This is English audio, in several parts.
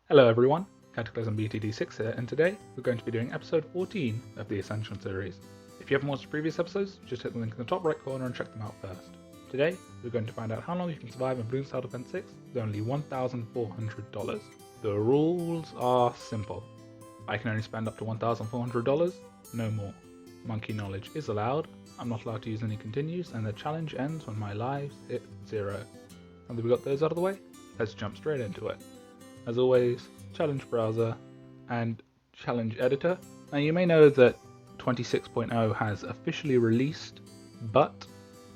Hello everyone, Cataclysm BTD6 here, and today we're going to be doing episode 14 of the Ascension Series. If you haven't watched the previous episodes, just hit the link in the top right corner and check them out first. Today, we're going to find out how long you can survive in Bloons Style Defense 6 with only $1,400. The rules are simple. I can only spend up to $1,400, no more. Monkey knowledge is allowed, I'm not allowed to use any continues, and the challenge ends when my lives hit 0. Now that we got those out of the way, let's jump straight into it. As always, challenge browser and challenge editor. Now you may know that 26.0 has officially released, but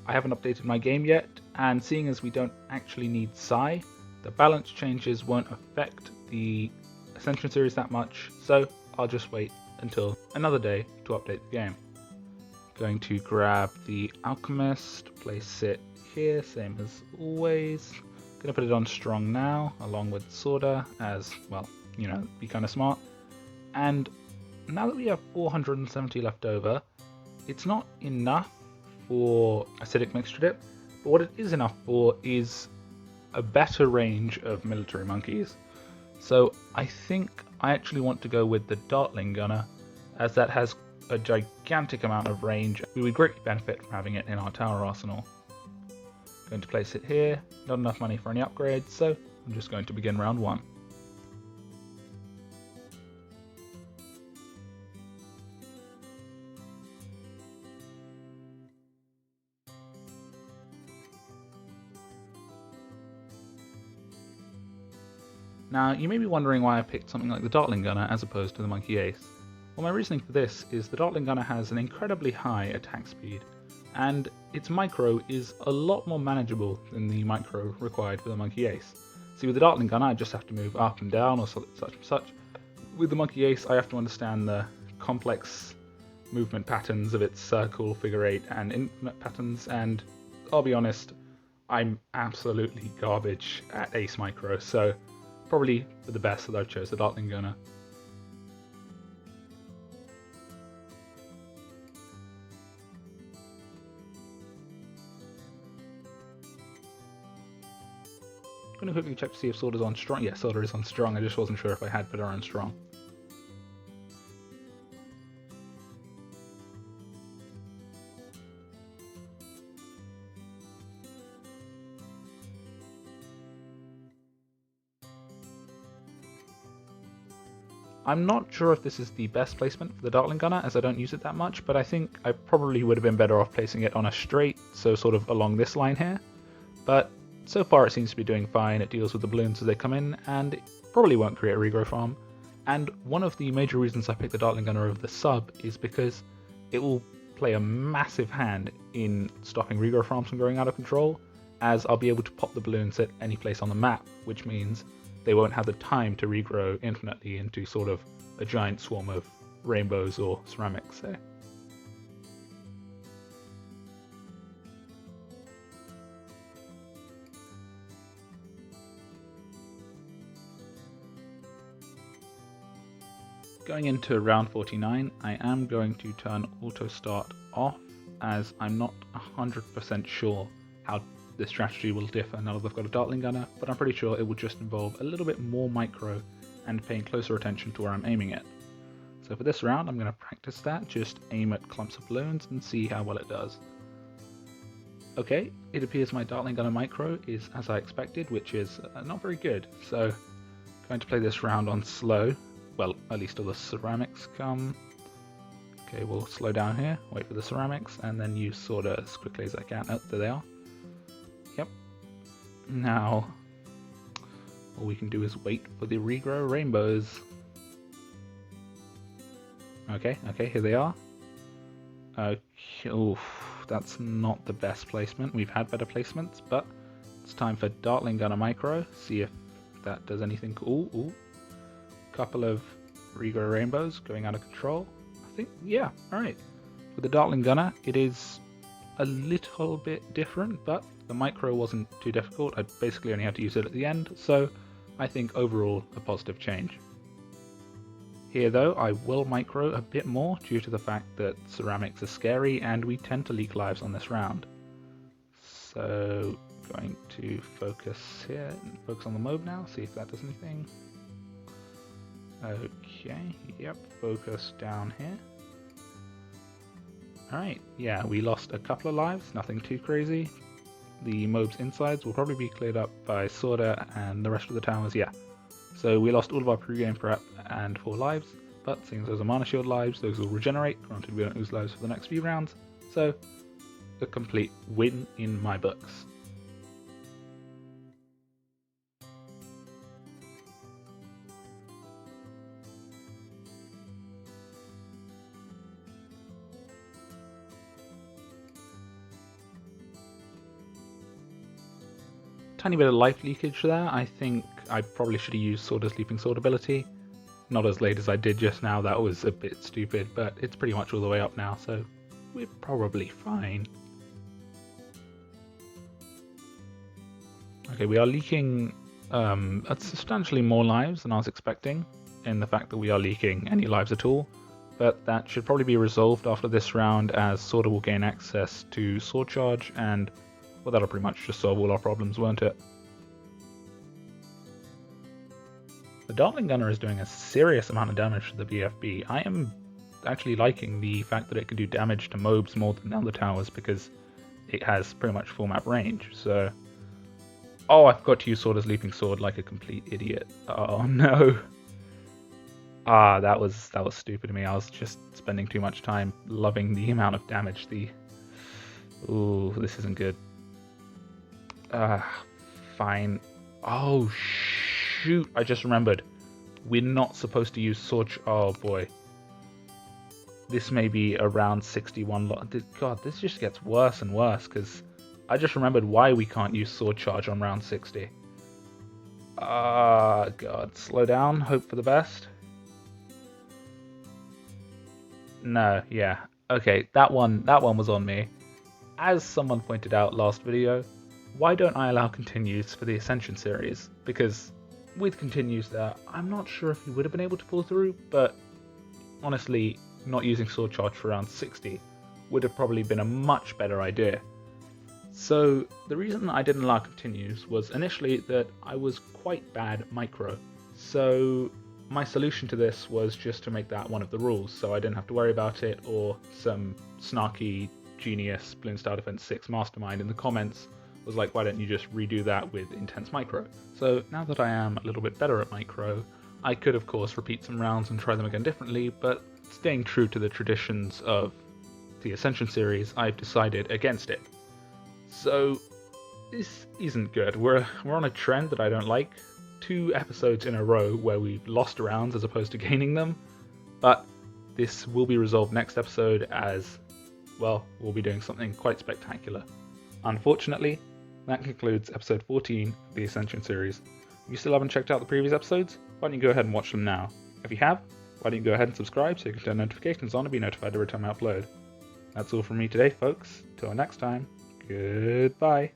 I haven't updated my game yet, and seeing as we don't actually need Psi, the balance changes won't affect the Ascension series that much, so I'll just wait until another day to update the game. Going to grab the Alchemist, place it here, same as always. Gonna put it on strong now, along with Sorda, as, well, you know, be kind of smart. And now that we have 470 left over, it's not enough for Acidic Mixture Dip, but what it is enough for is a better range of military monkeys. So I think I actually want to go with the Dartling Gunner, as that has a gigantic amount of range. We would greatly benefit from having it in our tower arsenal. Going to place it here, not enough money for any upgrades, so I'm just going to begin round 1. Now, you may be wondering why I picked something like the Dartling Gunner as opposed to the Monkey Ace. Well, my reasoning for this is the Dartling Gunner has an incredibly high attack speed, and its micro is a lot more manageable than the micro required for the Monkey Ace. See, with the Dartling Gunner I just have to move up and down or such and such. With the Monkey Ace I have to understand the complex movement patterns of its circle, figure 8 and infinite patterns, and I'll be honest, I'm absolutely garbage at Ace micro, so probably for the best that I chose the Dartling Gunner. I'm going to quickly check to see if Sorda's on strong. Yeah, Sorda is on strong, I just wasn't sure if I had put her on strong. I'm not sure if this is the best placement for the Dartling Gunner, as I don't use it that much, but I think I probably would have been better off placing it on a straight, so sort of along this line here. But so far it seems to be doing fine, it deals with the balloons as they come in, and it probably won't create a regrow farm. And one of the major reasons I picked the Dartling Gunner over the sub is because it will play a massive hand in stopping regrow farms from going out of control, as I'll be able to pop the balloons at any place on the map, which means they won't have the time to regrow infinitely into sort of a giant swarm of rainbows or ceramics there. Going into round 49, I am going to turn auto start off, as I'm not 100% sure how the strategy will differ now that I've got a Dartling Gunner, but I'm pretty sure it will just involve a little bit more micro and paying closer attention to where I'm aiming at. So for this round I'm going to practice that, just aim at clumps of balloons and see how well it does. Okay, it appears my Dartling Gunner micro is as I expected, which is not very good, so going to play this round on slow. Well, at least till the ceramics come. Okay, we'll slow down here, wait for the ceramics, and then use Sorda as quickly as I can. Oh, there they are. Yep. Now, all we can do is wait for the regrow rainbows. Okay, here they are. Okay, oof, that's not the best placement. We've had better placements, but it's time for Dartling Gunner micro. See if that does anything cool. Ooh. Couple of regrow rainbows going out of control. I think, yeah, alright. With the Dartling Gunner, it is a little bit different, but the micro wasn't too difficult. I basically only had to use it at the end, so I think overall a positive change. Here though, I will micro a bit more due to the fact that ceramics are scary and we tend to leak lives on this round. So going to focus here, focus on the mob now, see if that does anything. Okay, yep, focus down here. Alright, yeah, we lost a couple of lives, nothing too crazy. The mob's insides will probably be cleared up by Sorda and the rest of the towers, yeah. So we lost all of our pre-game prep and 4 lives, but seeing as those are mana shield lives, those will regenerate, granted we don't lose lives for the next few rounds, so a complete win in my books. Tiny bit of life leakage there. I think I probably should have used Sorda's Leaping Sword ability. Not as late as I did just now, that was a bit stupid, but it's pretty much all the way up now, so we're probably fine. Okay, we are leaking substantially more lives than I was expecting, in the fact that we are leaking any lives at all, but that should probably be resolved after this round as Sorda will gain access to Sword Charge, and well, that'll pretty much just solve all our problems, won't it? The Dartling Gunner is doing a serious amount of damage to the BFB. I am actually liking the fact that it can do damage to mobs more than the other towers because it has pretty much full map range, so... Oh, I forgot to use Sorda's Leaping Sword like a complete idiot. Oh no. Ah, that was stupid of me. I was just spending too much time loving the amount of damage the... Ooh, this isn't good. Fine. Oh, shoot. I just remembered. We're not supposed to use Sword... Oh, boy. This may be around 61... God, this just gets worse and worse, because I just remembered why we can't use Sword Charge on round 60. God. Slow down. Hope for the best. No, yeah. Okay, that one was on me. As someone pointed out last video, why don't I allow continues for the Ascension series? Because with continues there, I'm not sure if he would have been able to pull through, but honestly, not using Sword Charge for round 60 would have probably been a much better idea. So the reason I didn't allow continues was initially that I was quite bad at micro. So my solution to this was just to make that one of the rules, so I didn't have to worry about it, or some snarky genius Bloons Star Defense 6 mastermind in the comments was like, why don't you just redo that with intense micro? So now that I am a little bit better at micro, I could of course repeat some rounds and try them again differently, but staying true to the traditions of the Ascension series, I've decided against it. So this isn't good. We're on a trend that I don't like. 2 episodes in a row where we've lost rounds as opposed to gaining them, but this will be resolved next episode as, well, we'll be doing something quite spectacular. Unfortunately, that concludes episode 14 of the Ascension series. If you still haven't checked out the previous episodes, why don't you go ahead and watch them now? If you have, why don't you go ahead and subscribe so you can turn notifications on to be notified every time I upload. That's all from me today, folks. Till next time, goodbye.